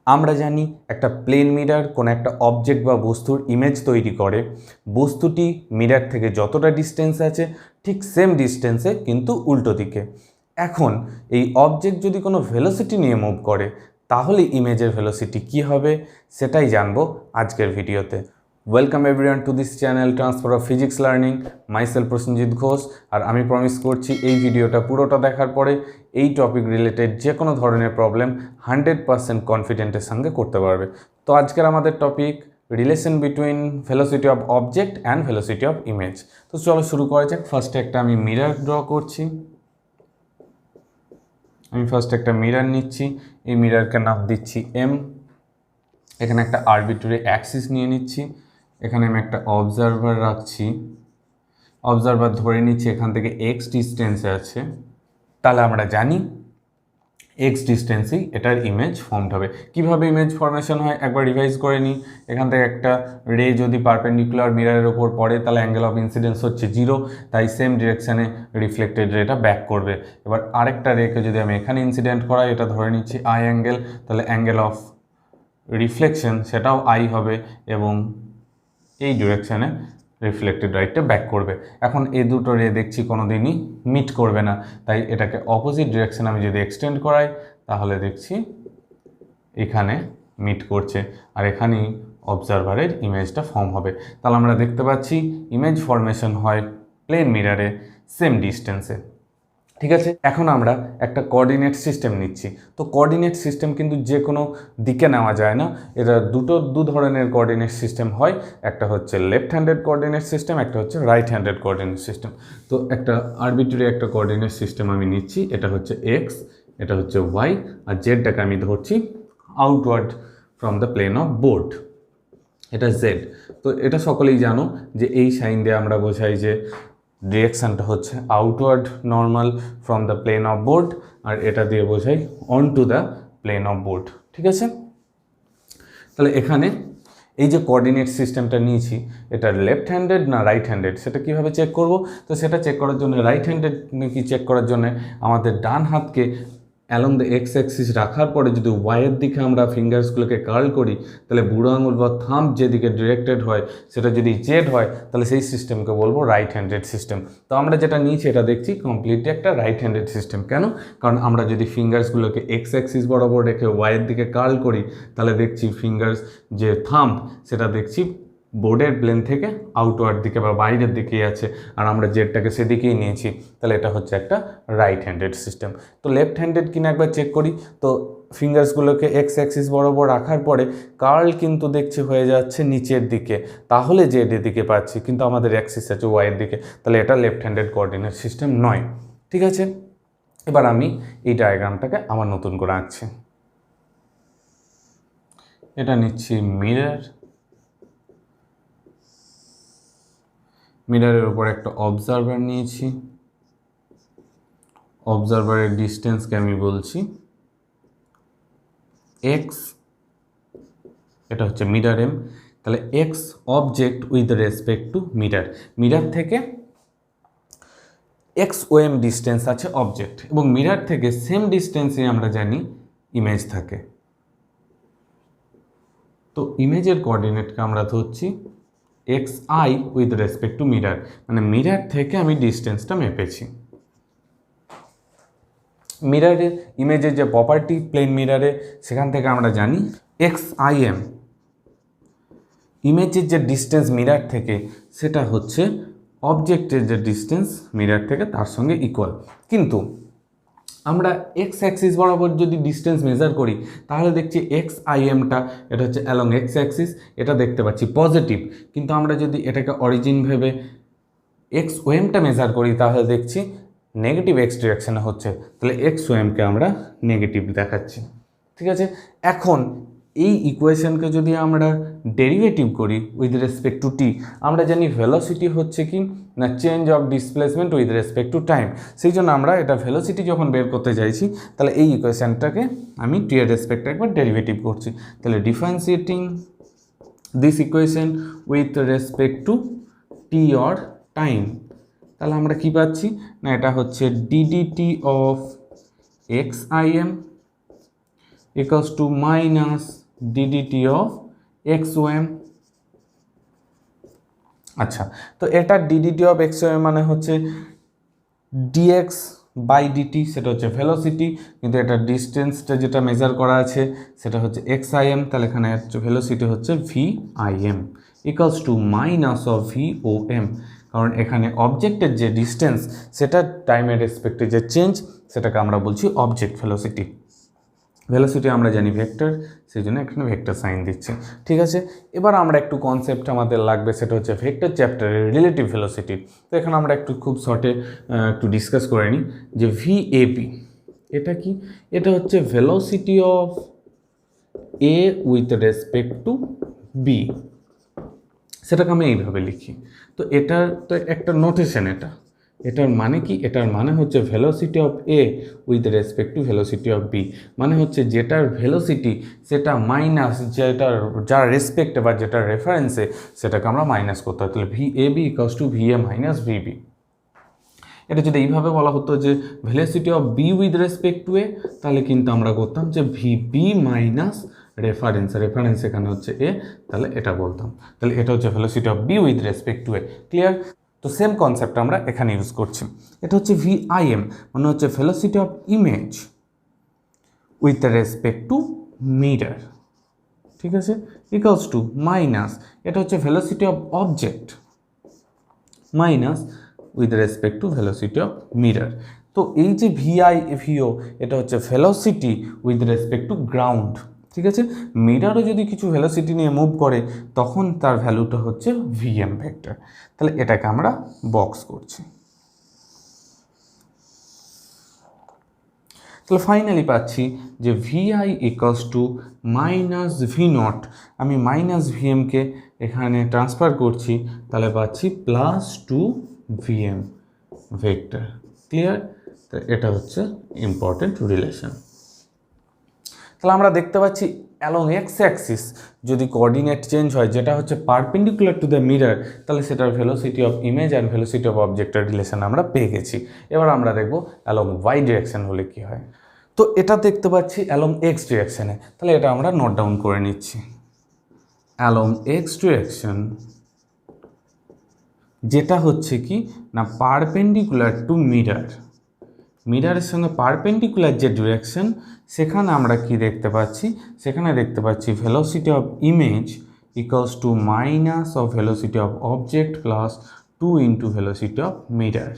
আমরা জানি একটা প্লেন মিরর কোনো একটা অবজেক্ট বা বস্তুর ইমেজ তৈরি করে, বস্তুটি মিরর থেকে যতটা ডিস্টেন্স আছে ঠিক সেম ডিস্টেন্সে কিন্তু উল্টো দিকে। এখন এই অবজেক্ট যদি কোনো ভেলোসিটি নিয়ে মুভ করে তাহলে ইমেজের ভেলোসিটি কী হবে সেটাই জানবো আজকের ভিডিওতে। Welcome everyone to this channel transfer of physics learning, myself Prosenjit Ghosh. আর আমি প্রমিস করছি এই ভিডিওটা পুরোটা দেখার পরে এই টপিক রিলেটেড যে কোনো ধরনের প্রবলেম 100% কনফিডেন্টের সঙ্গে করতে পারবে। তো আজকের আমাদের topic relation between velocity of object and velocity of image. তো চলো শুরু করা যাক। ফার্স্টে একটা আমি মিরর ড্র করছি। আমি ফার্স্ট একটা মিরর নিচ্ছি, এই মিররকে নাম দিচ্ছি এম। এখানে একটা আরবিট্রারি অ্যাক্সিস নিয়ে নিচ্ছি, এখানে আমি একটা অবজারভার রাখছি, অবজারভার ধরে নিচ্ছি এখান থেকে এক্স ডিস্টেন্সে আছে। তাহলে আমরা জানি এক্স ডিস্টেন্সেই এটার ইমেজ ফর্মড হবে। কীভাবে ইমেজ ফর্মেশন হয় একবার রিভাইজ করে নিই। এখান থেকে একটা রে যদি পারপেন্ডিকুলার মিররের ওপর পড়ে তাহলে অ্যাঙ্গেল অফ ইনসিডেন্স হচ্ছে 0, তাই সেম ডিরেকশানে রিফ্লেক্টেড রেটা ব্যাক করবে। এবার আরেকটা রেকে যদি আমি এখানে ইনসিডেন্ট করাই, এটা ধরে নিচ্ছি আই অ্যাঙ্গেল, তাহলে অ্যাঙ্গেল অফ রিফ্লেকশন সেটাও আই হবে এবং এই ডিরেকশানে রিফ্লেক্টেড রাইটটা ব্যাক করবে। এখন এই দুটো রে দেখছি কোনো দিনই মিট করবে না, তাই এটাকে অপোজিট ডিরেকশানে আমি যদি এক্সটেন্ড করাই তাহলে দেখছি এখানে মিট করছে আর এখানেই অবজারভারের ইমেজটা ফর্ম হবে। তাহলে আমরা দেখতে পাচ্ছি ইমেজ ফরমেশন হয় প্লেন মিররে সেম ডিস্টেন্সে। ঠিক আছে, এখন আমরা একটা কোঅর্ডিনেট সিস্টেম নিচ্ছি। তো কোঅর্ডিনেট সিস্টেম কিন্তু যে কোনো দিকে নেওয়া যায় না, এটা দু ধরনের কোঅর্ডিনেট সিস্টেম হয়। একটা হচ্ছে লেফট হ্যান্ডেড কোঅর্ডিনেট সিস্টেম, একটা হচ্ছে রাইট হ্যান্ডেড কোঅর্ডিনেট সিস্টেম। তো একটা আরবিট্রারি একটা কোঅর্ডিনেট সিস্টেম আমি নিচ্ছি, এটা হচ্ছে এক্স, এটা হচ্ছে ওয়াই, আর জেডটাকে আমি ধরছি outward from the plane of board, এটা জেড। তো এটা সকলেই জানো যে এই সাইন দিয়ে আমরা বোঝাই যে ডিরেকশানটা হচ্ছে outward normal from the plane of board, আর এটা দিয়ে বোঝাই on to the plane of board. ঠিক আছে, তাহলে এখানে এই যে কোঅর্ডিনেট সিস্টেমটা নিয়েছি এটা লেফট হ্যান্ডেড না রাইট হ্যান্ডেড সেটা কীভাবে চেক করব? তো সেটা চেক করার জন্য রাইট হ্যান্ডেড নাকি চেক করার জন্য আমাদের ডান হাতকে অ্যালং দ্য এক্স অ্যাক্সিস রাখার পরে যদি ওয়াইয়ের দিকে আমরা ফিঙ্গার্সগুলোকে কার্ল করি তাহলে বুড়ো আঙুল বা থাম্ব যেদিকে ডিরেক্টেড হয় সেটা যদি জেড হয় তাহলে সেই সিস্টেমকে বলবো রাইট হ্যান্ডেড সিস্টেম। তো আমরা যেটা নিয়েছি এটা দেখছি কমপ্লিটলি একটা রাইট হ্যান্ডেড সিস্টেম। কেন? কারণ আমরা যদি ফিঙ্গার্সগুলোকে এক্স অ্যাক্সিস বরাবর রেখে ওয়াইয়ের দিকে কার্ল করি তাহলে দেখছি ফিঙ্গার্স যে থাম্ব সেটা দেখছি বোর্ডের প্লেন থেকে আউটওয়ার্ড দিকে বা বাইরের দিকেই আছে, আর আমরা জেডটাকে সেদিকেই নিয়েছি, তাহলে এটা হচ্ছে একটা রাইট হ্যান্ডেড সিস্টেম। তো লেফট হ্যান্ডেড কিনা একবার চেক করি। তো ফিঙ্গার্সগুলোকে এক্স অ্যাক্সিস বরাবর রাখার পরে কার্ল কিন্তু দেখছি হয়ে যাচ্ছে নিচের দিকে, তাহলে জেডের দিকে পাচ্ছি, কিন্তু আমাদের অ্যাক্সিস আছে ওয়াইয়ের দিকে, তাহলে এটা লেফট হ্যান্ডেড কোঅর্ডিনেট সিস্টেম নয়। ঠিক আছে, এবার আমি এই ডায়াগ্রামটাকে আবার নতুন করে আঁকছি। এটা নিচ্ছি মিরর, মিররের উপর একটা অবজারভার নিয়েছি, অবজারভারের ডিস্টেন্সকে আমি বলছি এক্স, এটা হচ্ছে মিরর এম। তাহলে x object with respect to mirror, mirror থেকে এক্স ও এম ডিস্টেন্স আছে অবজেক্ট, এবং মিরর থেকে সেম ডিস্টেন্সে আমরা জানি ইমেজ থাকে। তো ইমেজের কোঅর্ডিনেটকে আমরা ধরছি x I with respect to mirror, মানে মিরর থেকে আমি ডিস্টেন্সটা মেপেছি। মিররের ইমেজের যে প্রপার্টি প্লেন মিররে সেখান থেকে আমরা জানি এক্স আই এম, ইমেজের যে ডিস্টেন্স মিরর থেকে সেটা হচ্ছে অবজেক্টের যে ডিস্টেন্স মিরর থেকে তার সঙ্গে ইকুয়াল। কিন্তু আমরা এক্স অ্যাক্সিস বরাবর যদি ডিস্টেন্স মেজার করি তাহলে দেখছি এক্স আই এমটা এটা হচ্ছে অ্যালং এক্স অ্যাক্সিস, এটা দেখতে পাচ্ছি পজিটিভ। কিন্তু আমরা যদি এটাকে অরিজিন ভেবে এক্স ও এমটা মেজার করি তাহলে দেখছি নেগেটিভ এক্স ডিরেকশানে হচ্ছে, তাহলে এক্স ও এমকে আমরা নেগেটিভ দেখাচ্ছি। ঠিক আছে, এখন এই ইকুয়েশনকে যদি আমরা ডেরিভেটিভ করি উইথ রেসপেক্ট টু টি, আমরা জানি ভেলোসিটি হচ্ছে কি না change of displacement with respect to time. সেই জন্য আমরা এটা ভেলোসিটি যখন বের করতে চাইছি তাহলে এই ইকুয়েশনটাকে আমি টি এর রেসপেক্টে একবার ডেরিভেটিভ করছি। তাহলে differentiating this equation with respect two tea or time, তাহলে আমরা কি পাচ্ছি না এটা হচ্ছে DDT of x I M equals to minus DDT of x OM. আচ্ছা, তো এটা ডিডিটি অফ এক্স ওএম মানে হচ্ছে ডিএক্স বাই ডিটি, সেটা হচ্ছে ভেলোসিটি, কিন্তু এটা ডিস্টেন্সটা যেটা মেজার করা আছে সেটা হচ্ছে এক্স আই এম, তাহলে এখানে ভেলোসিটি হচ্ছে V I M equals to minus of V O M, কারণ এখানে অবজেক্টের যে ডিস্টেন্স সেটা টাইমের রেসপেক্টে যে চেঞ্জ সেটাকে আমরা বলছি অবজেক্ট ভেলোসিটি। ভেলোসিটি আমরা জানি ভেক্টর, সেই জন্য এখানে ভেক্টর সাইন দিচ্ছে। ঠিক আছে, এবার আমরা একটু কনসেপ্ট আমাদের লাগবে, সেটা হচ্ছে ভেক্টর চ্যাপ্টারের রিলেটিভ ভেলোসিটি। তো এখানে আমরা একটু খুব শর্টে একটু ডিসকাস করে নিই যে ভিএবি এটা কি। এটা হচ্ছে velocity of A with respect to B, সেটাকে আমি এইভাবে লিখি। তো এটার তো একটা নোটেশন, এটার মানে কি, এটার মানে হচ্ছে velocity of A with respect to velocity of B, মানে হচ্ছে যেটার ভেলোসিটি সেটা মাইনাস যেটার যার রেসপেক্টে বা যেটার রেফারেন্সে সেটাকে আমরা মাইনাস করতে হয়। তাহলে V A B equals to V A minus V B. এটা যদি এইভাবে বলা হতো যে velocity of B with respect to A, তাহলে কিন্তু আমরা করতাম যে ভি বি মাইনাস রেফারেন্স এখানে হচ্ছে এ, তাহলে এটা বলতাম। তাহলে এটা হচ্ছে velocity of B with respect to A. Clear? তো সেম কনসেপ্ট আমরা এখানে ইউজ করছি। এটা হচ্ছে ভিআইএম মানে হচ্ছে velocity of image with respect to mirror, ঠিক আছে, ইকুয়ালস টু মাইনাস, এটা হচ্ছে velocity of object minus with respect to velocity of mirror. তো এই যে ভিআই ভিও এটা হচ্ছে velocity with respect to ground. ঠিক আছে, মিররও যদি কিছু ভেলোসিটি নিয়ে মুভ করে তখন তার ভ্যালুটা হচ্ছে ভিএম ভেক্টর। তাহলে এটাকে আমরা বক্স করছি। তাহলে ফাইনালি পাচ্ছি যে VI equals to minus V naught, আমি মাইনাস ভিএমকে এখানে ট্রান্সফার করছি, তাহলে পাচ্ছি plus two VM vector. Clear? তো এটা হচ্ছে ইম্পর্টেন্ট রিলেশন। তাহলে আমরা দেখতে পাচ্ছি অ্যালং এক্স অ্যাক্সিস যদি কোঅর্ডিনেট চেঞ্জ হয় যেটা হচ্ছে পারপেন্ডিকুলার টু দ্য মিরর, তাহলে সেটার velocity of image and velocity of অবজেক্টের রিলেশন আমরা পেয়ে গেছি। এবার আমরা দেখব অ্যালং ওয়াই ডিরেকশন হলে কী হয়। তো এটা দেখতে পাচ্ছি অ্যালং এক্স ডিরেকশনে, তাহলে এটা আমরা নোট ডাউন করে নিচ্ছি। অ্যালং এক্স ডিরেকশন যেটা হচ্ছে কি না পারপেন্ডিকুলার টু মিরর, মিররের সঙ্গে পারপেন্ডিকুলার যে ডিরেকশন সেখানে আমরা কি দেখতে পাচ্ছি, সেখানে দেখতে পাচ্ছি velocity of image equals to minus of velocity of object plus 2 into velocity of mirror.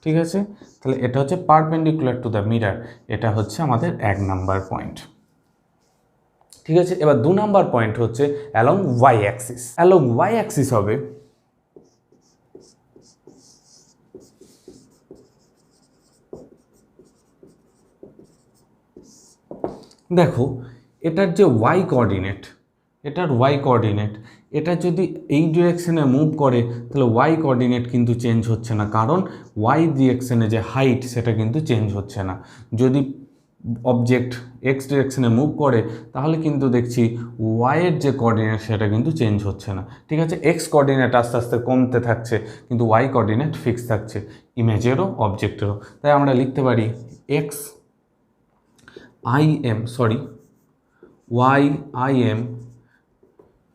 ঠিক আছে, তাহলে এটা হচ্ছে পারপেন্ডিকুলার টু দ্য মিরর, এটা হচ্ছে আমাদের 1 নাম্বার পয়েন্ট। ঠিক আছে, এবার 2 নাম্বার পয়েন্ট হচ্ছে along Y axis. Along Y axis হবে দেখো এটার যে ওয়াই কোঅর্ডিনেট, এটার ওয়াই কোঅর্ডিনেট এটা যদি এই ডিরেকশনে মুভ করে তাহলে ওয়াই কোঅর্ডিনেট কিন্তু চেঞ্জ হচ্ছে না, কারণ ওয়াই ডিরেকশনে যে হাইট সেটা কিন্তু চেঞ্জ হচ্ছে না। যদি অবজেক্ট এক্স ডিরেকশনে মুভ করে তাহলে কিন্তু দেখছি ওয়াইয়ের যে কোঅর্ডিনেট সেটা কিন্তু চেঞ্জ হচ্ছে না। ঠিক আছে, এক্স কোঅর্ডিনেট আস্তে আস্তে কমতে থাকছে কিন্তু ওয়াই কোঅর্ডিনেট ফিক্স থাকছে ইমেজেরও অবজেক্টেরও। তাই আমরা লিখতে পারি x y m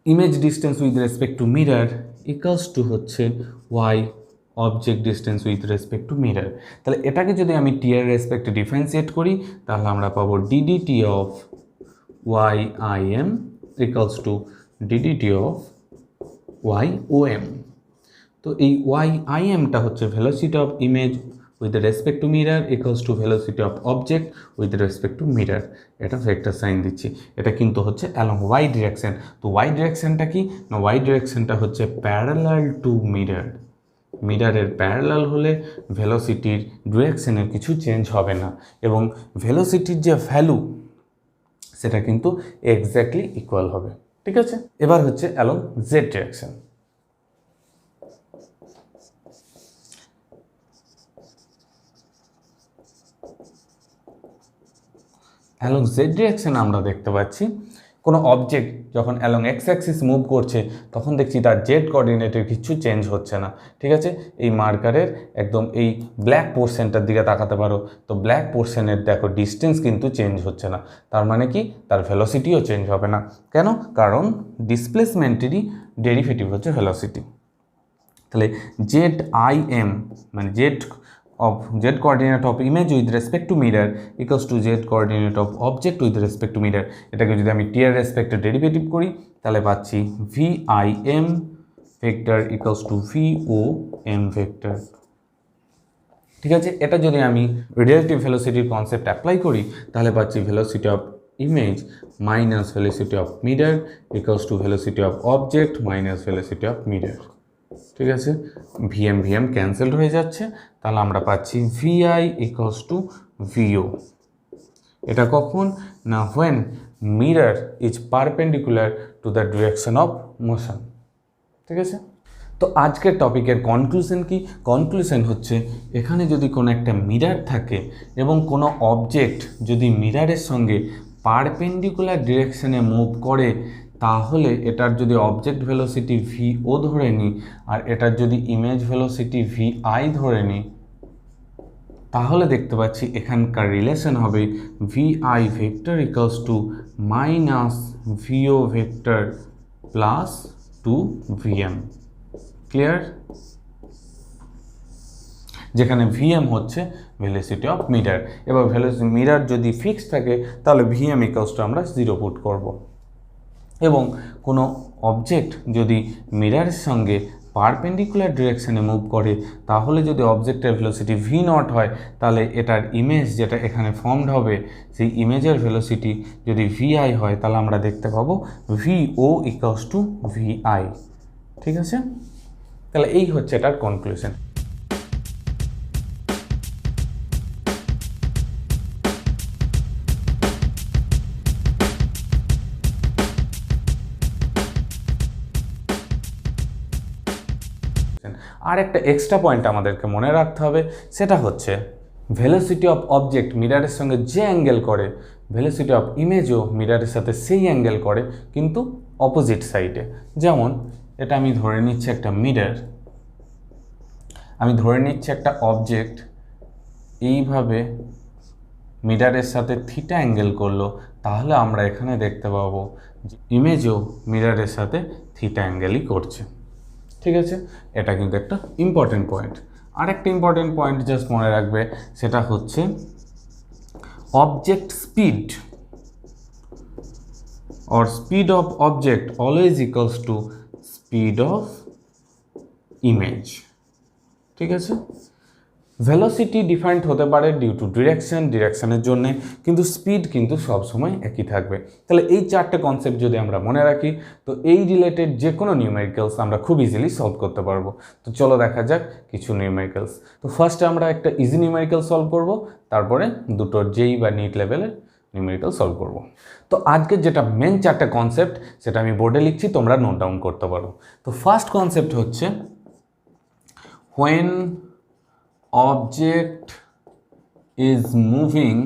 image distance with respect to mirror equals to হচ্ছে y object distance with respect to mirror। তাহলে এটাকে যদি আমি t এর রেসপেক্টে ডিফারেন্সিয়েট করি তাহলে আমরা পাবো ddt of y im equals to ddt of y om। তো এই y im টা হচ্ছে velocity of image with respect to mirror equals to velocity of object with respect to mirror। এটা ভেক্টর সাইন দিচ্ছি, এটা কিন্তু হচ্ছে অ্যালং y ডিরেকশন। তো y ডিরেকশনটা কি না, y ডিরেকশনটা হচ্ছে প্যারালাল টু মিরর। মিররের প্যারালাল হলে ভেলোসিটির ডিরেকশনের কিছু চেঞ্জ হবে না এবং ভেলোসিটির যে ভ্যালু সেটা কিন্তু এক্স্যাক্টলি ইকুয়াল হবে। ঠিক আছে, এবার হচ্ছে along z direction. Along z direction আমরা দেখতে পাচ্ছি কোনো অবজেক্ট যখন অ্যালং এক্স অ্যাক্সিস মুভ করছে তখন দেখছি তার জেড কোঅর্ডিনেটের কিছু চেঞ্জ হচ্ছে না, ঠিক আছে। এই মার্কারের একদম এই ব্ল্যাক পোর্শনটার দিকে তাকাতে পারো, তো ব্ল্যাক পোর্শনের দেখো ডিস্টেন্স কিন্তু চেঞ্জ হচ্ছে না, তার মানে কি তার ভেলোসিটিও চেঞ্জ হবে না। কেন? কারণ ডিসপ্লেসমেন্টেরই ডেরিভেটিভ হচ্ছে ভেলোসিটি। তাহলে জেড আই এম মানে z coordinate of image with respect to mirror equals to z coordinate of object with respect to mirror। এটাকে যদি আমি t এর রেসপেক্টে ডেরিভেটিভ করি তাহলে পাচ্ছি vim vector equals two vom vector, ঠিক আছে। এটা যদি আমি রিলেটিভ ভেলোসিটির কনসেপ্ট অ্যাপ্লাই করি তাহলে পাচ্ছি velocity of image minus velocity of mirror equals to velocity of object minus velocity of mirror, ঠিক আছে। ভিএম ক্যান্সেলড হয়ে যাচ্ছে, তাহলে আমরা পাচ্ছি ভিআই ইকুয়ালস টু ভিও। এটা কখন? না when mirror is perpendicular to the direction of motion, ঠিক আছে। তো আজকের টপিকের কনক্লুশন কি? কনক্লুশন হচ্ছে এখানে যদি কোনো একটা মিরর থাকে এবং কোনো অবজেক্ট যদি মিররের সঙ্গে পারপেন্ডিকুলার ডিরেকশনে মুভ করে তাহলে এটার যদি অবজেক্ট ভেলোসিটি ভিও ধরে নিই আর এটার যদি ইমেজ ভেলোসিটি ভিআই ধরে নিই তাহলে দেখতে পাচ্ছি এখানকার রিলেশন হবে V I vector equals to minus V O vector plus 2vm। Clear? যেখানে ভিএম হচ্ছে ভেলোসিটি অফ মিরর। এবার ভেলোসিটি মিরর যদি ফিক্সড থাকে তাহলে ভিএম ইকুয়ালস টু আমরা 0 পুট করব। এবং কোনো অবজেক্ট যদি মিররের সঙ্গে পারপেন্ডিকুলার ডিরেকশনে মুভ করে তাহলে যদি অবজেক্টের ভেলোসিটি ভি নট হয় তাহলে এটার ইমেজ যেটা এখানে ফর্মড হবে সেই ইমেজের ভেলোসিটি যদি ভিআই হয় তাহলে আমরা দেখতে পাবো ভিও ইকুয়ালস টু ভিআই, ঠিক আছে। তাহলে এই হচ্ছে এটার কনক্লুশন। আর একটা এক্সট্রা পয়েন্ট আমাদেরকে মনে রাখতে হবে, সেটা হচ্ছে ভেলোসিটি অফ অবজেক্ট মিররের সঙ্গে যে অ্যাঙ্গেল করে ভেলোসিটি অফ ইমেজও মিররের সাথে সেই অ্যাঙ্গেল করে কিন্তু অপোজিট সাইডে। যেমন এটা আমি ধরে নিচ্ছি একটা মিরর, আমি ধরে নিচ্ছি একটা অবজেক্ট এইভাবে মিররের সাথে থিটা অ্যাঙ্গেল করলো, তাহলে আমরা এখানে দেখতে পাবো যে ইমেজও মিররের সাথে থিটা অ্যাঙ্গেলই করছে, ঠিক আছে। এটা কিন্তু একটা ইম্পর্টেন্ট পয়েন্ট। আরেকটা ইম্পর্টেন্ট পয়েন্ট জাস্ট মনে রাখবে, সেটা হচ্ছে object speed or speed of object always equals to speed of image, ঠিক আছে। ভেলোসিটি ডিফারেন্ট হতে পারে ডিউ টু ডিরেকশনের জন্য, কিন্তু স্পিড কিন্তু সবসময় একই থাকবে। তাহলে এই চারটে কনসেপ্ট যদি আমরা মনে রাখি তো এই রিলেটেড যে কোনো নিউমেরিক্যালস আমরা খুব ইজিলি সলভ করতে পারবো। তো চলো দেখা যাক কিছু নিউমেরিক্যালস। তো ফার্স্টে আমরা একটা ইজি নিউমেরিক্যাল সলভ করব, তারপরে দুটো জেই বা নিট লেভেলের নিউমেরিক্যাল সলভ করব। তো আজকের যেটা মেন চারটে কনসেপ্ট সেটা আমি বোর্ডে লিখছি, তোমরা নোট ডাউন করতে পারো। তো ফার্স্ট কনসেপ্ট হচ্ছে when object is moving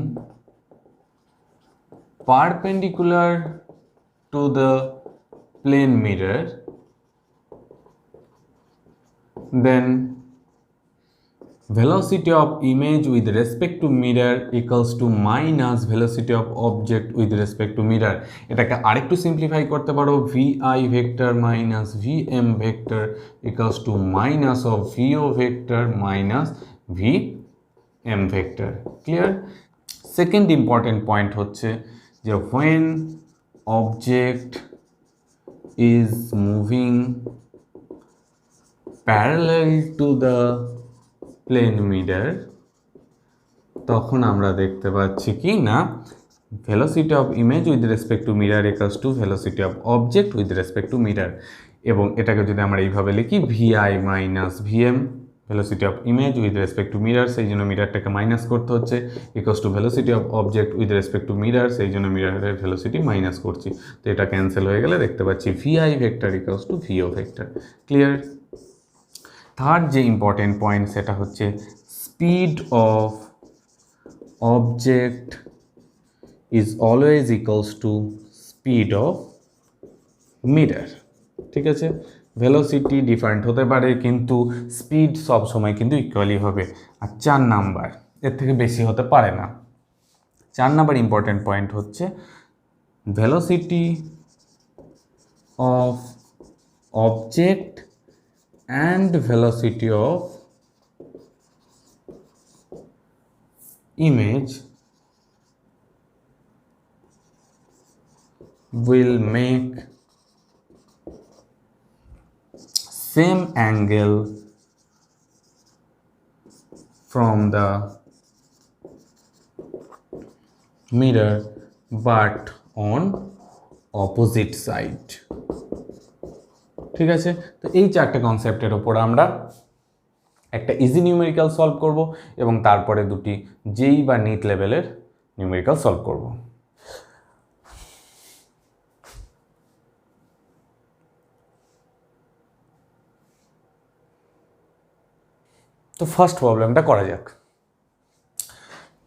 perpendicular to the plane mirror, then velocity of image with respect to mirror equals to minus velocity of object with respect to mirror। এটাকে আরেকটু simplify করতে পারো, vi vector minus vm vector equals to minus of vo vector minus vm vector. Clear? Second important point হচ্ছে যে when object is moving parallel to the plane mirror তখন আমরা দেখতে পাচ্ছি কি না velocity of image with respect to mirror equals to velocity of object with respect to mirror. এবং এটাকে যদি আমরা এইভাবে লিখি VI minus VM velocity of image with respect to mirror, সেই জন্য মিররটাকে মাইনাস করতে হচ্ছে, equals to velocity of object with respect to mirror, সেই জন্য মিররের ভেলোসিটি মাইনাস করছি। তো এটা ক্যান্সেল হয়ে গেলে দেখতে পাচ্ছি V I vector equals to V O vector. Clear? Third যে ইম্পর্টেন্ট পয়েন্ট সেটা হচ্ছে speed of object is always equals to speed of mirror. ঠিক আছে, ভেলোসিটি ডিফারেন্ট হতে পারে কিন্তু স্পিড সব সময় কিন্তু ইকুয়ালি হবে। আর 4 নাম্বার, এর থেকে বেশি হতে পারে না। 4 নাম্বার ইম্পর্টেন্ট পয়েন্ট হচ্ছে velocity of object and velocity of image will make same angle from the mirror but on opposite side। ঠিক আছে, তো এই 4টে কনসেপ্টের ওপর আমরা একটা ইজি নিউমেরিক্যাল সলভ করব এবং তারপরে দুটি জেই বা নিট লেভেলের নিউমেরিক্যাল সলভ করব। তো ফার্স্ট প্রবলেমটা করা যাক।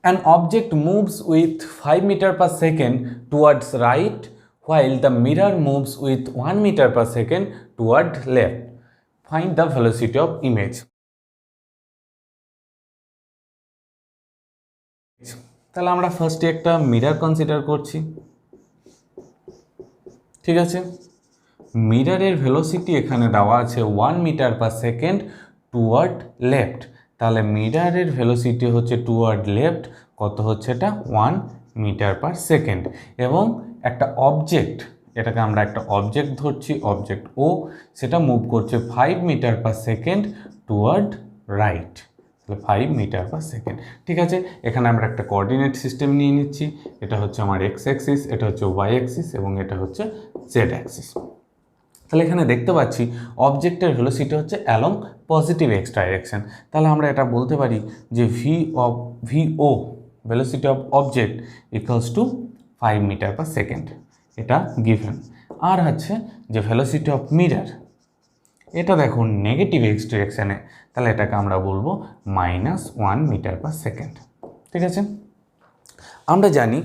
An object moves with 5 meter per second towards right while the mirror moves with 1 meter per second toward left. Find the velocity of image. তাহলে আমরা ফার্স্টে একটা মিরর কনসিডার করছি। ঠিক আছে, মিররের ভেলোসিটি এখানে দেওয়া আছে 1 meter per second toward left. তাহলে মিররের ভেলোসিটি হচ্ছে টুয়ার্ড লেফট, কত হচ্ছে এটা 1 মিটার পার সেকেন্ড। এবং একটা অবজেক্ট, এটাকে আমরা একটা অবজেক্ট ধরছি, অবজেক্ট ও, সেটা মুভ করছে 5 metre per second toward right. তাহলে 5 মিটার পার সেকেন্ড। ঠিক আছে, এখানে আমরা একটা কোঅর্ডিনেট সিস্টেম নিয়ে নিচ্ছি। এটা হচ্ছে আমার এক্স অ্যাক্সিস, এটা হচ্ছে ওয়াই অ্যাক্সিস এবং এটা হচ্ছে জেড অ্যাক্সিস। তাহলে এখানে দেখতে পাচ্ছি অবজেক্টের ভেলোসিটি হচ্ছে অ্যালং পজিটিভ এক্স ডাইরেকশন। তাহলে আমরা এটা বলতে পারি যে V O velocity of object equals to 5 metre per second, এটা গিভেন। আর হচ্ছে যে ভেলোসিটি অফ মিরর, এটা দেখুন নেগেটিভ এক্স ডিরেকশানে, তাহলে এটাকে আমরা বলবো -1 মিটার পার সেকেন্ড। ঠিক আছে, আমরা জানি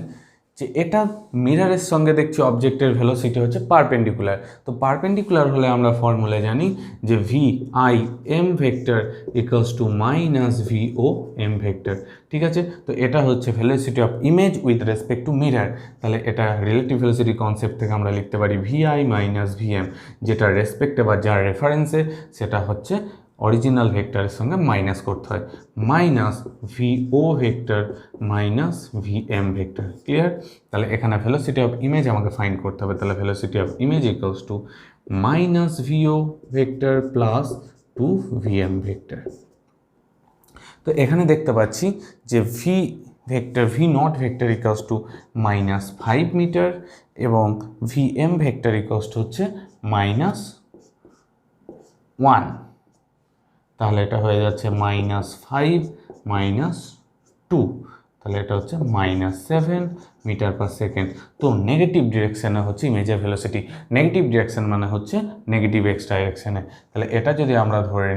যে এটা মিররের সঙ্গে দেখছি অবজেক্টের ভেলোসিটি হচ্ছে পারপেন্ডিকুলার। তো পারপেন্ডিকুলার হলে আমরা ফর্মুলা জানি যে VI m vector equals to -VO m vector. ঠিক আছে, তো এটা হচ্ছে velocity of image with respect to mirror. তাহলে এটা রিলেটিভ ভেলোসিটি কনসেপ্ট থেকে আমরা লিখতে পারি VI - VM, যেটা রেসপেক্টে বা যার রেফারেন্সে সেটা হচ্ছে অরিজিনাল ভেক্টরের সঙ্গে মাইনাস করতে হয়, -VO vector -VM vector. Clear? তাহলে এখানে ভেলোসিটি অফ ইমেজ আমাকে ফাইন্ড করতে হবে। তাহলে velocity of image equals to -VO vector plus 2VM vector. তো এখানে দেখতে পাচ্ছি যে V0 vector equals to -5 meter এবং VM ভেক্টর ইকুয়ালস টু হচ্ছে -1। তাহলে এটা হয়ে যাচ্ছে -5 - 2, তাহলে এটা হচ্ছে -7 মিটার পার সেকেন্ড। তো নেগেটিভ ডিরেকশানে হচ্ছে ইমেজের ভেলোসিটি, নেগেটিভ ডিরেকশান মানে হচ্ছে নেগেটিভ এক্স ডাইরেকশানে। তাহলে এটা যদি আমরা ধরে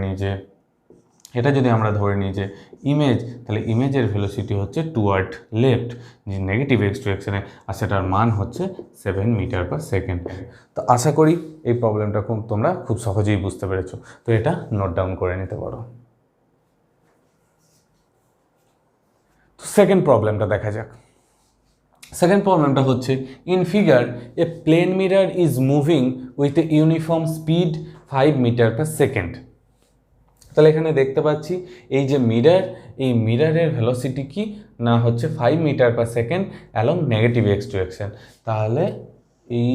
নিই যে ইমেজ, তাহলে ইমেজের ভেলোসিটি হচ্ছে টুয়ার্ড লেফট, যে নেগেটিভ এক্স ডিরেকশানে, আর সেটার মান হচ্ছে 7 মিটার পার সেকেন্ড। তো আশা করি এই প্রবলেমটা তোমরা খুব সহজেই বুঝতে পেরেছো। তো এটা নোট ডাউন করে নিতে পারো। তো সেকেন্ড প্রবলেমটা দেখা যাক। সেকেন্ড প্রবলেমটা হচ্ছে in figure a plane mirror is moving with a uniform speed 5 metre per second. তাহলে এখানে দেখতে পাচ্ছি এই যে মিরর, এই মিররের ভেলোসিটি কি না হচ্ছে 5 metre per second along negative X direction. তাহলে এই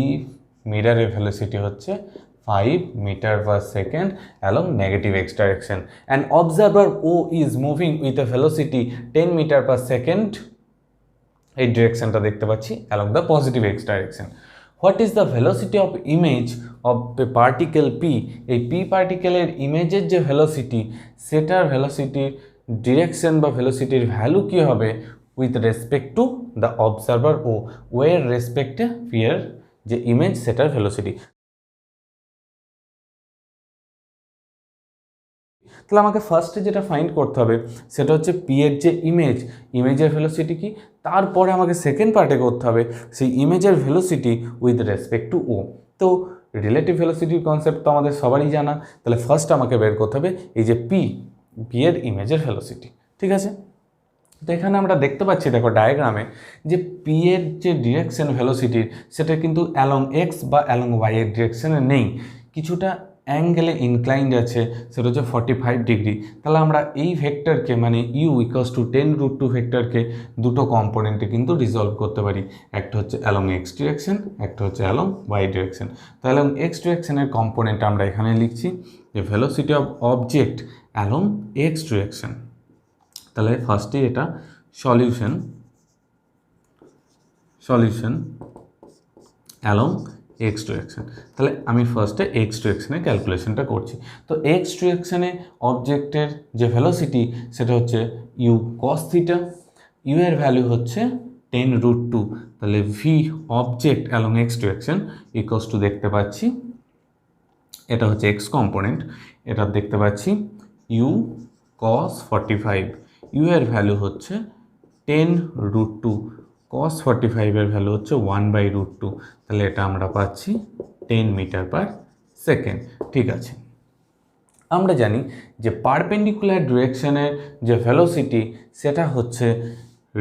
মিররের ভেলোসিটি হচ্ছে 5 metre per second along negative X direction and observer O is moving with a velocity 10 meter per second, এই ডিরেকশনটা দেখতে পাচ্ছি along the positive X direction. What is the velocity of image of a particle P? এই P পার্টিকেলের ইমেজের যে velocity, সেটার ভেলোসিটির direction বা ভেলোসিটির ভ্যালু কী হবে with respect to the observer O, ওয়ের রেসপেক্টে পিয়ের যে ইমেজ সেটার ভেলোসিটি। তাহলে আমাকে ফার্স্টে যেটা ফাইন্ড করতে হবে সেটা হচ্ছে পি এর যে ইমেজের ভেলোসিটি কি, তারপরে আমাকে সেকেন্ড পার্টে করতে হবে সেই ইমেজের ভেলোসিটি উইথ রেসপেক্ট টু ও। তো রিলেটিভ ভেলোসিটির কনসেপ্ট তো আমাদের সবারই জানা, তাহলে ফার্স্ট আমাকে বের করতে হবে এই যে পি এর ইমেজের ভেলোসিটি। ঠিক আছে, তো এখানে আমরা দেখতে পাচ্ছি দেখো ডায়াগ্রামে যে পি এর যে ডিরেকশন ভেলোসিটির সেটা কিন্তু অ্যালং এক্স বা অ্যালং ওয়াই এর ডিরেকশনে নেই, কিছুটা অ্যাঙ্গেলে ইনক্লাইন্ড আছে, সেটা হচ্ছে 45 ডিগ্রি। তাহলে আমরা এই ভেক্টরকে মানে ইউ ইকুয়ালস টু 10√2 ভেক্টরকে দুটো কম্পোনেন্টে কিন্তু রিজলভ করতে পারি, একটা হচ্ছে অ্যালং এক্স ডিরেকশন, একটা হচ্ছে অ্যালং ওয়াই ডিরেকশন। তো অ্যালং এক্স ডিরেকশনের কম্পোনেন্ট আমরা এখানে লিখছি যে velocity of object along X direction. তাহলে ফার্স্টে এটা সলিউশন অ্যালং এক্স ডিরেকশন। তাহলে আমি ফার্স্টে এক্স ডিরেকশনে ক্যালকুলেশনটা করছি। তো এক্স ডিরেকশনে অবজেক্টের যে ভেলোসিটি সেটা হচ্ছে ইউ কস থিটা, ইউ এর ভ্যালু হচ্ছে 10√2। তাহলে V object along X direction equals two দেখতে পাচ্ছি এটা হচ্ছে এক্স কম্পোনেন্ট, এটা দেখতে পাচ্ছি ইউ কস 45, ইউ এর ভ্যালু হচ্ছে 10√2, cos 45 এর ভ্যালু হচ্ছে 1/√2। তাহলে এটা আমরা পাচ্ছি 10 মিটার পার সেকেন্ড। ঠিক আছে, আমরা জানি যে পারপেন্ডিকুলার ডিরেকশনের যে ভেলোসিটি সেটা হচ্ছে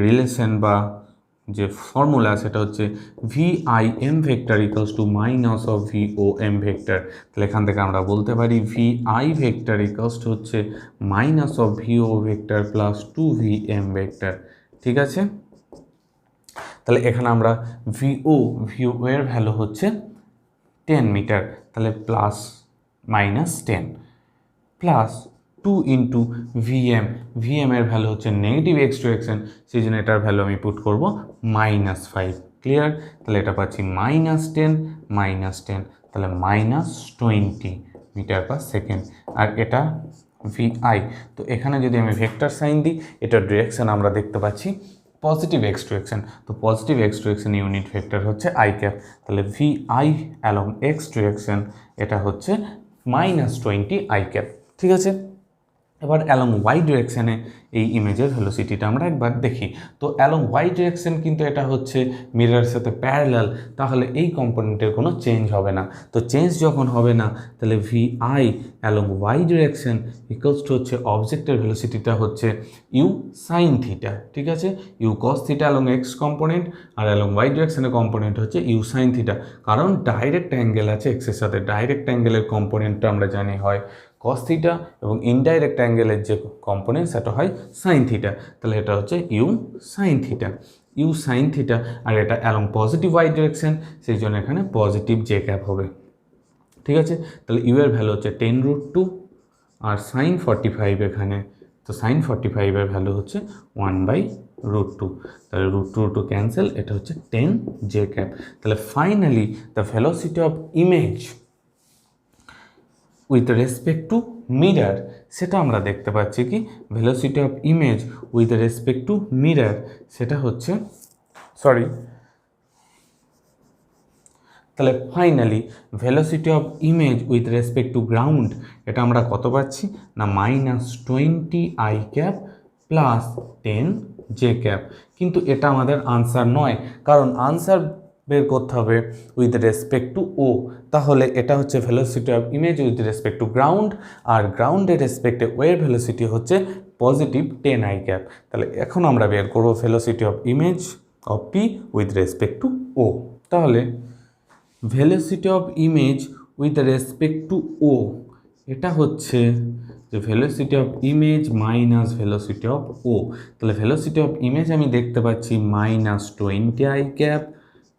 রিলেশন বা যে ফর্মুলা সেটা হচ্ছে VI m vector equals to minus of VO m vector. তাহলে এখান থেকে আমরা বলতে পারি VI ভেক্টর ইকুয়ালস টু হচ্ছে minus of VO vector plus 2VM vector. ঠিক আছে, তাহলে এখানে আমরা VO এর ভ্যালু হচ্ছে 10 মিটার, তাহলে plus minus 10 plus 2 into VM এর ভ্যালু হচ্ছে নেগেটিভ এক্স ডিরেকশন, সেই জন্য এটার ভ্যালু আমি পুট করব -5। ক্লিয়ার, তাহলে এটা পাচ্ছি -10 তাহলে -20 মিটার পার সেকেন্ড। আর এটা VI, তো এখানে যদি আমি ভেক্টর সাইন দিই এটার ডিরেকশন আমরা দেখতে পাচ্ছি পজিটিভ এক্স ডিরেকশন, তো positive X direction unit vector হচ্ছে আই ক্যাপ। তাহলে VI অ্যালং এক্স ডিরেকশন এটা হচ্ছে -20 আই ক্যাপ। ঠিক আছে, এবার অ্যালং ওয়াই ডিরেকশানে এই ইমেজের ভেলোসিটিটা আমরা একবার দেখি। তো অ্যালং ওয়াই ডিরেকশন কিন্তু এটা হচ্ছে মিররের সাথে প্যারালাল, তাহলে এই কম্পোনেন্টের কোনো চেঞ্জ হবে না। তো চেঞ্জ যখন হবে না তাহলে VI along Y direction equals to হচ্ছে অবজেক্টের ভেলোসিটিটা হচ্ছে ইউ সাইন থিটা। ঠিক আছে, U cos theta along X component আর অ্যালং ওয়াই ডিরেকশনের কম্পোনেন্ট হচ্ছে ইউ সাইন থিটা, কারণ ডাইরেক্ট অ্যাঙ্গেল আছে এক্সের সাথে, ডাইরেক্ট অ্যাঙ্গেলের কম্পোনেন্টটা আমরা জানি হয় cos থিটা এবং ইনডাইরেক্ট অ্যাঙ্গেলের যে কম্পোনেন্ট সেটা হয় সাইন থিটা। তাহলে এটা হচ্ছে ইউ সাইন থিটা আর এটা অ্যালং পজিটিভ ওয়াই ডিরেকশন, সেই জন্য এখানে পজিটিভ জে ক্যাপ হবে। ঠিক আছে, তাহলে ইউ এর ভ্যালু হচ্ছে 10√2 আর সাইন 45 এখানে, তো সাইন 45 এর ভ্যালু হচ্ছে 1/√2। তাহলে √2 ক্যান্সেল, এটা হচ্ছে 10 জে ক্যাপ। তাহলে finally the velocity of image with respect to mirror সেটা আমরা দেখতে পাচ্ছি কি velocity of image with respect to mirror সেটা হচ্ছে তাহলে finally velocity of image with respect to ground এটা আমরা কত পাচ্ছি না -20 I cap plus 10 J cap. কিন্তু এটা আমাদের আনসার নয়, কারণ আনসার বের করতে হবে উইথ রেসপেক্ট টু ও। তাহলে এটা হচ্ছে velocity of image with respect to ground, আর গ্রাউন্ডের রেসপেক্টে ওয়ের ভেলোসিটি হচ্ছে পজিটিভ 10 আই ক্যাপ। তাহলে এখন আমরা বের করবো velocity of image of P with respect to O. তাহলে velocity of image with respect to O এটা হচ্ছে যে velocity of image minus velocity of O. তাহলে ভেলোসিটি অফ ইমেজ আমি দেখতে পাচ্ছি -20 I cap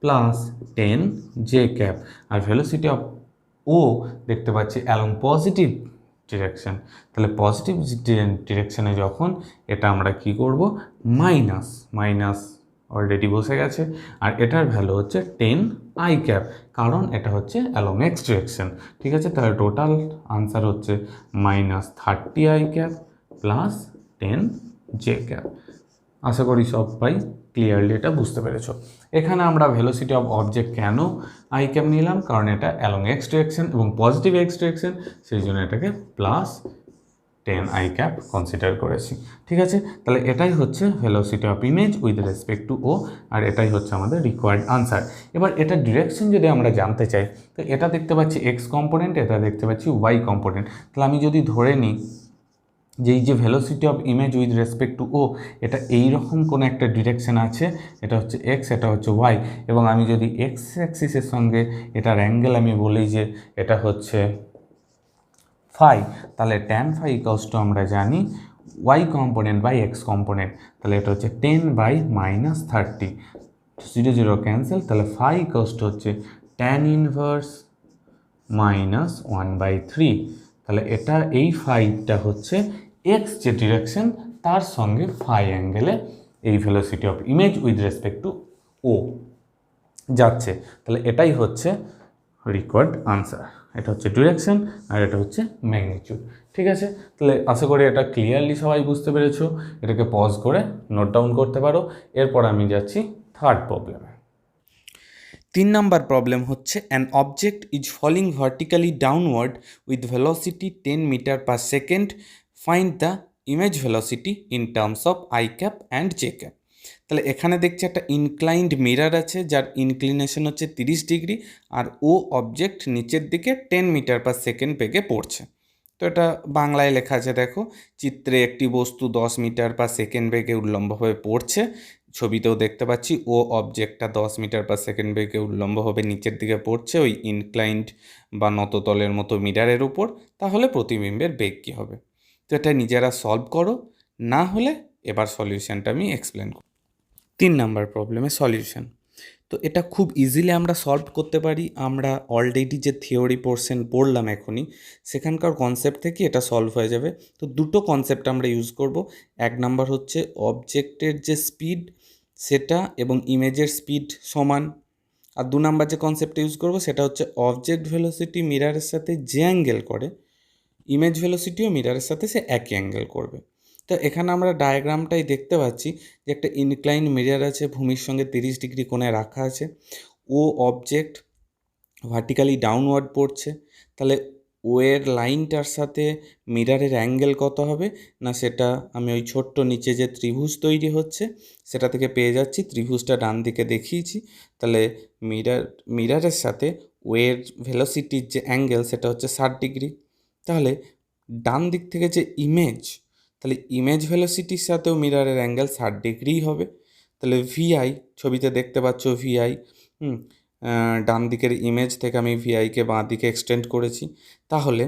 plus 10 J cap, আর velocity of ও দেখতে পাচ্ছি অ্যালং পজিটিভ ডিরেকশন। তাহলে পজিটিভ ডিরেকশনে যখন এটা আমরা কি করব মাইনাস অলরেডি বসে গেছে, আর এটার ভ্যালু হচ্ছে 10 আই ক্যাপ, কারণ এটা হচ্ছে অ্যালং এক্স ডিরেকশন। ঠিক আছে, তাহলে টোটাল আনসার হচ্ছে -30 I cap plus 10 J cap. আশা করি সবাই ক্লিয়ারলি এটা বুঝতে পেরেছ। এখানে আমরা ভেলোসিটি অফ অবজেক্ট কেন আই ক্যাপ নিলাম, কারণ এটা অ্যালং এক্স ডিরেকশন এবং পজিটিভ এক্স ডিরেকশন, সেই জন্য এটাকে প্লাস 10 আই ক্যাপ কনসিডার করেছি। ঠিক আছে, তাহলে এটাই হচ্ছে velocity of image with respect to O, আর এটাই হচ্ছে আমাদের রিকোয়ার্ড আনসার। এবার এটা ডিরেকশন যদি আমরা জানতে চাই, তো এটা দেখতে পাচ্ছি এক্স কম্পোনেন্ট, এটা দেখতে পাচ্ছি ওয়াই কম্পোনেন্ট। তাহলে আমি যদি ধরে নিই যে এই যে velocity of image with respect to O, এটা এইরকম কোনো একটা ডিরেকশন আছে, এটা হচ্ছে এক্স, এটা হচ্ছে ওয়াই, এবং আমি যদি এক্স অ্যাক্সিসের সঙ্গে এটার অ্যাঙ্গেল আমি বলি যে এটা হচ্ছে ফাই, তাহলে ট্যান ফাই ইকুয়ালস টু আমরা জানি Y component by X component, তাহলে এটা হচ্ছে 10/-30, 0 0 ক্যান্সেল, তাহলে ফাই ইকুয়ালস টু হচ্ছে ট্যান ইনভার্স -1/3, তাহলে এটা এই ফাইটা হচ্ছে এক্স যে ডিরেকশন তার সঙ্গে ফাই অ্যাঙ্গেলে এই velocity of image with respect to O যাচ্ছে, তাহলে এটাই হচ্ছে রিকোয়ার্ড আনসার। এটা হচ্ছে ডিরেকশন আর এটা হচ্ছে ম্যাগনিটিউড। ঠিক আছে, তাহলে আশা করি এটা ক্লিয়ারলি সবাই বুঝতে পেরেছো। এটাকে পজ করে নোট ডাউন করতে পারো। এরপর আমি যাচ্ছি থার্ড প্রবলেমে। 3 নাম্বার প্রবলেম হচ্ছে an object is falling vertically downward with velocity 10 meter per second, find the image velocity in terms of I cap and J cap. তাহলে এখানে দেখছি একটা ইনক্লাইন্ড মিরার আছে যার ইনক্লিনেশন হচ্ছে 30 ডিগ্রি, আর ও অবজেক্ট নিচের দিকে 10 মিটার পার সেকেন্ড বেগে পড়ছে। তো এটা বাংলায় লেখা আছে, দেখো চিত্রে একটি বস্তু 10 মিটার পার সেকেন্ড বেগে উল্লম্বভাবে পড়ছে। ছবিতেও দেখতে পাচ্ছি ও অবজেক্টটা 10 মিটার পার সেকেন্ড বেগে উল্লম্বভাবে নিচের দিকে পড়ছে ওই ইনক্লাইন্ড বা নততলের মতো মিরারের উপর। তাহলে প্রতিবিম্বের বেগ কী হবে? তো এটা নিজেরা সলভ করো, না হলে এবার সলিউশনটা আমি এক্সপ্লেন করব। 3 নাম্বার প্রবলেমের সলিউশন। তো এটা খুব ইজিলি আমরা সলভ করতে পারি। আমরা অলরেডি যে থিওরি পোর্শন পড়লাম এখনই, সেখানকার কনসেপ্ট থেকে এটা সলভ হয়ে যাবে। তো দুটো কনসেপ্ট আমরা ইউজ করব। 1 নাম্বার হচ্ছে অবজেক্টের যে স্পিড সেটা এবং ইমেজের স্পিড সমান, আর 2 নাম্বার যে কনসেপ্টটা ইউজ করব সেটা হচ্ছে অবজেক্ট ভেলোসিটি মিরারের সাথে যে অ্যাঙ্গেল করে, ইমেজ ভেলোসিটিও মিরারের সাথে সে একই অ্যাঙ্গেল করবে। তো এখানে আমরা ডায়াগ্রামটাই দেখতে পাচ্ছি যে একটা ইনক্লাইন মিরার আছে, ভূমির সঙ্গে 30 ডিগ্রি কোণে রাখা আছে। ও অবজেক্ট ভার্টিক্যালি ডাউনওয়ার্ড পড়ছে, তাহলে ও এর লাইনটার সাথে মিরারের অ্যাঙ্গেল কত হবে না, সেটা আমি ওই ছোট্ট নিচে যে ত্রিভুজ তৈরি হচ্ছে সেটা থেকে পেয়ে যাচ্ছি। ত্রিভুজটা ডান দিকে দেখিয়েছি, তাহলে মিরারের সাথে ও এর ভেলোসিটির যে অ্যাঙ্গেল সেটা হচ্ছে 60 ডিগ্রি। তাহলে ডান দিক থেকে যে ইমেজ, তাহলে ইমেজ ভেলোসিটির সাথেও মিরারের অ্যাঙ্গেল 60 ডিগ্রিই হবে। তাহলে ভিআই, ছবিতে দেখতে পাচ্ছ ভিআই, ডান দিকের ইমেজ থেকে আমি ভিআইকে বাঁ দিকে এক্সটেন্ড করেছি, তাহলে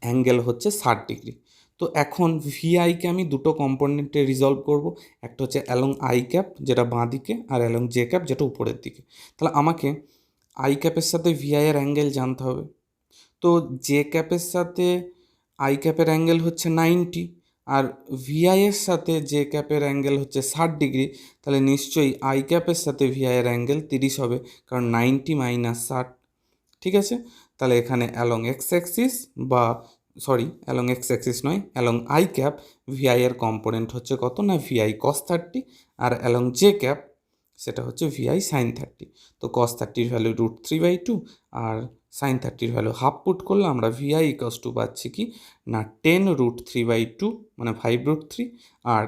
অ্যাঙ্গেল হচ্ছে 60 ডিগ্রি। তো এখন ভিআইকে আমি দুটো কম্পোনেন্টে রিজলভ করব, একটা হচ্ছে অ্যালং আই ক্যাপ যেটা বাঁ দিকে, আর অ্যালং জে ক্যাপ যেটা উপরের দিকে। তাহলে আমাকে আই ক্যাপের সাথে ভিআই এর অ্যাঙ্গেল জানতে হবে। তো জে ক্যাপের সাথে আই ক্যাপের অ্যাঙ্গেল হচ্ছে 90, আর ভিআই এর সাথে জে ক্যাপের অ্যাঙ্গেল হচ্ছে 60 ডিগ্রি। তাহলে নিশ্চয়ই আই ক্যাপের সাথে ভিআই এর অ্যাঙ্গেল 30 হবে, কারণ 90 - 60। ঠিক আছে, তাহলে এখানে অ্যালং এক্স অ্যাক্সিস বা অ্যালং এক্স অ্যাক্সিস নয়, অ্যালং আই ক্যাপ ভিআই এর কম্পোনেন্ট হচ্ছে কত না ভিআই cos 30, আর অ্যালং জে ক্যাপ সেটা হচ্ছে ভিআই sin 30। তো cos 30-র ভ্যালু √3/2 আর sin 30-র ভ্যালু হাফ পুট করলে আমরা ভিআই ইকুয়ালস টু পাচ্ছি কি না 10√3/2 মানে 5√3 আর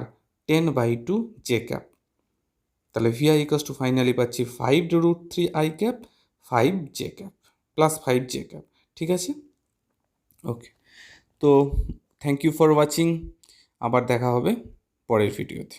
10/2 জে ক্যাপ। তাহলে ভিআই ইকুয়ালস টু ফাইনালি পাচ্ছি 5√3 I cap 5 J cap plus 5 J cap. ঠিক আছে, ওকে। তো থ্যাংক ইউ ফর ওয়াচিং, আবার দেখা হবে পরের ভিডিওতে।